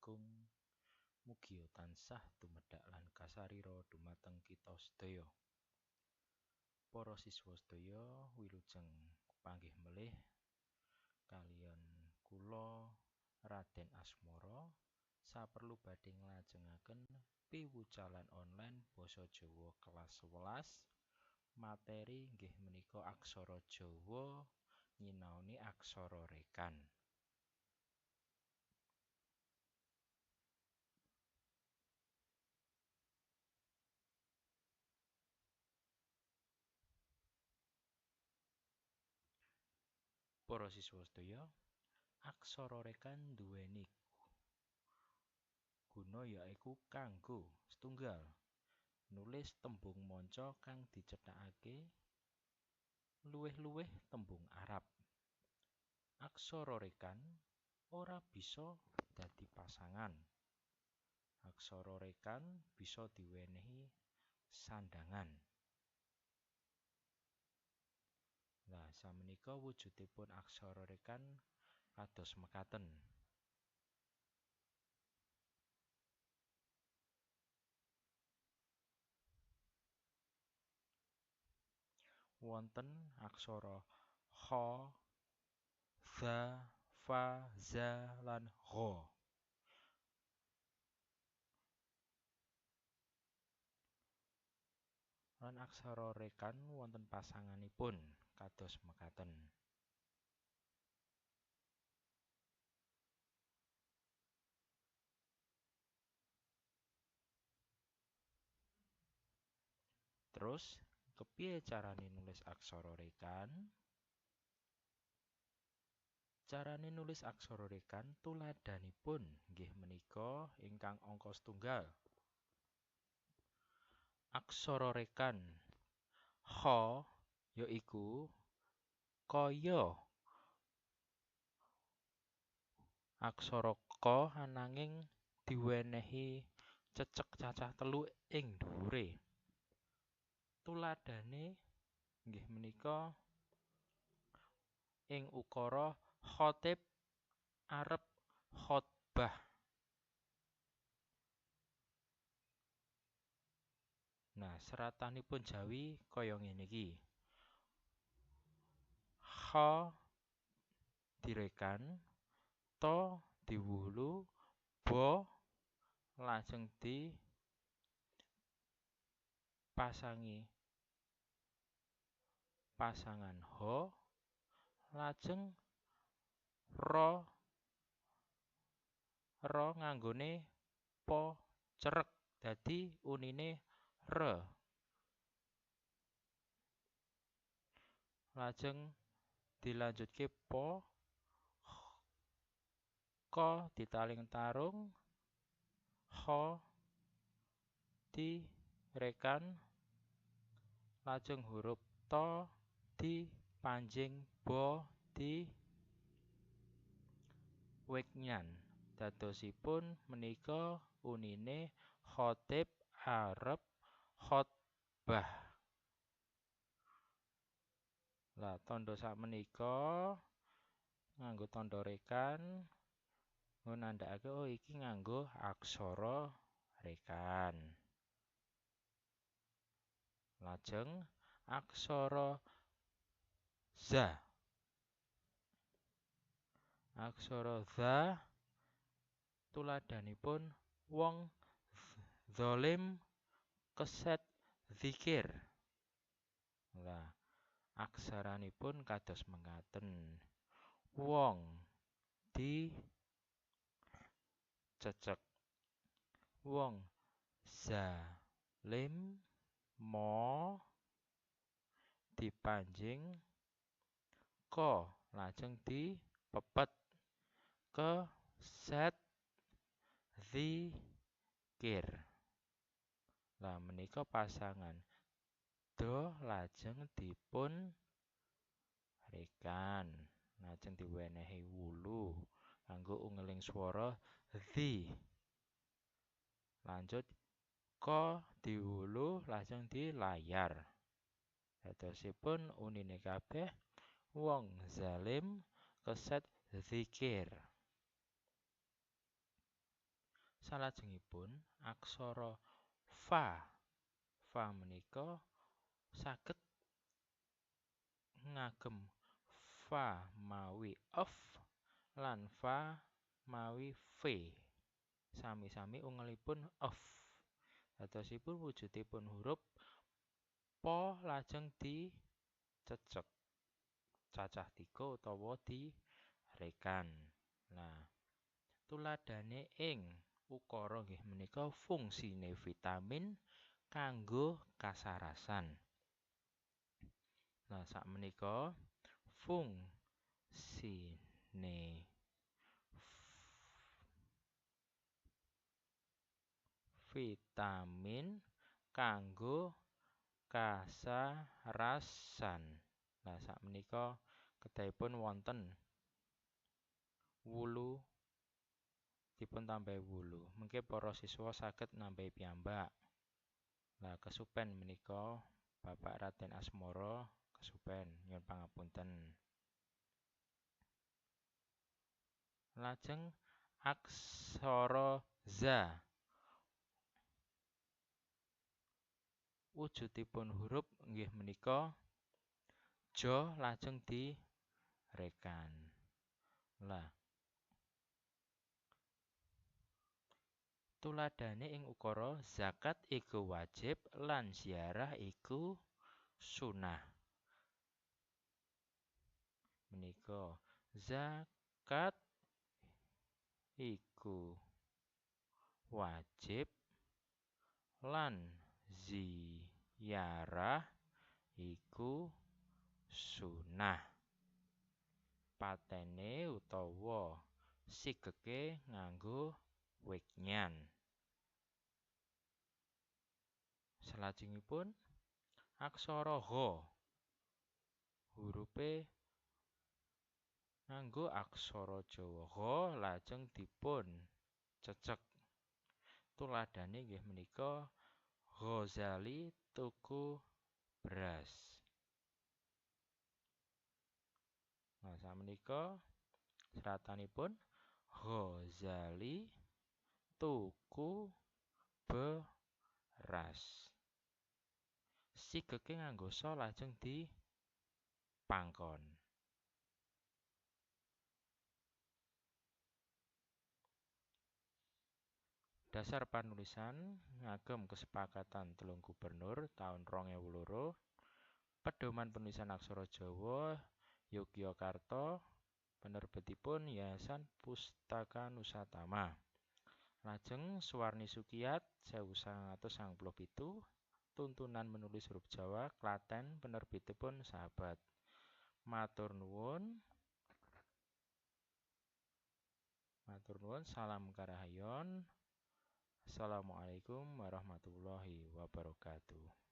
Agung. Mugia tansah tumedhak lan kasarira dumateng kita sedaya. Para siswa sedaya wilujeng panggih melih kaliyan kula Raden Asmara saperlu badhe nglajengaken piwucalan online basa Jawa kelas 11. Materi inggih menika aksara Jawa nyinaoni aksara rekan. Para siswa sedaya, aksara rekan duweni guna yaiku kanggo setunggal nulis tembung manca kang dicethakake luwih-luwih tembung Arab. Aksara rekan ora bisa dadi pasangan. Aksara rekan bisa diwenehi sandhangan. Lah samenika wujudipun aksara rekan kados mekaten. Wonten aksara kha, dza, fa, za lan gha. Lan aksara rekan wonten pasanganipun kados mekaten. Terus kepiye carane nulis aksara rekan? Carane nulis aksara rekan tuladhanipun nggih menika ingkang angka setunggal. Aksara rekan kha yaiku kaya aksara ka ananging diwenehi cecek cacah telu ing dhuwure. Tuladhane nggih menika ing ukara khatib arep khotbah. Nah, seratanipun Jawi kaya ngene iki. Kha direkan, ta diwulu, ba lajeng pasangan ha lajeng ra nganggone pa cerek dadi unine re. Lajeng dilanjutke pa ka ditaling tarung kha direkan lajeng huruf ta dipanjing ba di weknyan. Dadosipun menika unine khatib arep khotbah. Lah tandha sakmenika nganggo tandha rekan ngunandhakake oh iki nganggo aksara rekan. Lajeng aksara za. Aksara za tuladhanipun wong zalim keset zikir. Lah aksaranipun kados mekaten. Wong dicecek. Wong zalim ma dipanjing ka lajeng dipepet keset zikir. Lah menika pasangan do lajeng dipun rekan lajeng diwenehi wulu kanggo ungeling swara zi. Lanjut ka diwulu lajeng dilayar. Dadosipun unine kabeh wong zalim keset zikir. Salajengipun aksara fa. Fa menika saged ngagem fa mawi of lan fa mawi ve. Sami-sami ungelipun of. Dadosipun wujudipun huruf pa lajeng dicecek cacah 3 utawa direkan. Nah, tuladhane ing ukara nggih menika fungsine vitamin kanggo kasarasan. Nah, sakmenika fungsine vitamin kanggo kasarasan. Nah, sakmenika kedahipun wonten wulu dipun tambahi wulu. Mengke para siswa saged nambahi piyambak. Nah, kesupen menika Bapak Raden Asmara kesupen nyuwun pangapunten. Lajeng aksara za. Wujudipun huruf nggih menika ja lajeng direkan. Lah, tuladhane ing ukara zakat iku wajib lan ziarah iku sunah. Menika zakat iku wajib lan ziarah iku sunah. Patene utawa sigeke nganggo wigyan. Salajengipun aksara ha. Hurufe nganggo aksara Jawa ha lajeng dipun cecek. Tuladhane nggih menika Ghazali tuku beras. Nah, sakmenika seratanipun Ghazali tuku beras. Sigeke nganggo sa lajeng dipangkon. Dasar panulisan ngagem kesepakatan telung gubernur tahun 2002. Pedoman penulisan aksara Jawa Yogyakarta. Penerbitipun Yayasan Pustaka Nusatama. Lajeng Suwarni Sukiyat 1997. Tuntunan menulis huruf Jawa Klaten. Penerbitipun Sahabat. Matur nuwun. Salam karahayon. Assalamualaikum warahmatullahi wabarakatuh.